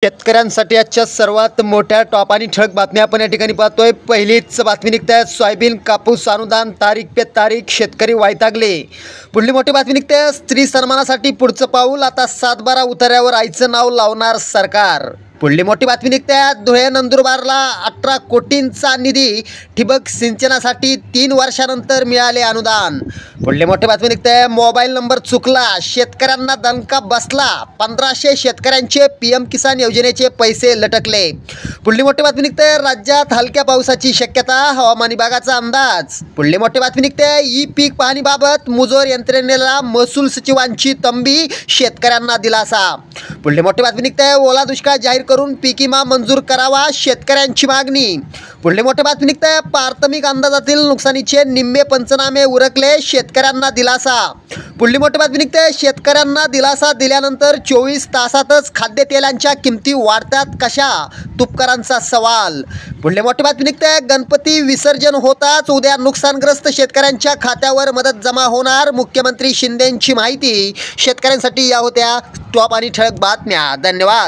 शेतकऱ्यांसाठी आजच्या सर्वात मोठ्या टॉप आणि ठळक बातम्या आपण या ठिकाणी पाहतोय। पहिलीच बातमी निघते, सोयाबीन कापूस अनुदान तारीख पे तारीख शेतकरी वैतागले। पुढली मोठी बातमी निघते, स्त्री सन्मानासाठी पुढचं पाऊल, आता 7-12 उतार्यावर आईचं नाव लावणार सरकार। पुढली मोठी बातमी निघते, धुळे नंदुरबारला 18 कोटींचा निधी, ठिबक सिंचनासाठी 3 वर्षानंतर मिळाले अनुदान। पुढली मोठी बातमी निघते, मोबाईल नंबर चुकला, शेतकऱ्यांना दणका बसला, 1500 शेतकऱ्यांचे पीएम किसान योजनेचे पैसे लटकले। पुढली मोठी बातमी निघते, राज्यात हलक्या पावसाची शक्यता, हवामान विभागाचा अंदाज। पुढली मोठी बातमी निघते, ई पीक पाहणीबाबत मुजोर यंत्रणेला महसूल सचिवांची तंबी, शेतकऱ्यांना दिलासा। पुढली मोठी बातमी निघते, ओला दुष्काळ जाहीर करून पीक विमा मंजूर करावा, शेतकऱ्यांची मागणी। पुढली मोठी बातमी निघते, प्राथमिक अंदाजातील नुकसानीचे निम्मे पंचनामे उरकले, शेतकऱ्यांना दिलासा। पुढली मोठी बातमी निघते, शेतकऱ्यांना दिलासा दिल्यानंतर 24 तासातच खाद्यतेलांच्या किमती वाढतात कशा, तुपकरांचा सवाल। पुढली मोठी बातमी निघते, गणपती विसर्जन होताच उद्या नुकसानग्रस्त शेतकऱ्यांच्या खात्यावर मदत जमा होणार, मुख्यमंत्री शिंदेंची माहिती। शेतकऱ्यांसाठी या होत्या टॉप आणि ठळक बातम्या। धन्यवाद।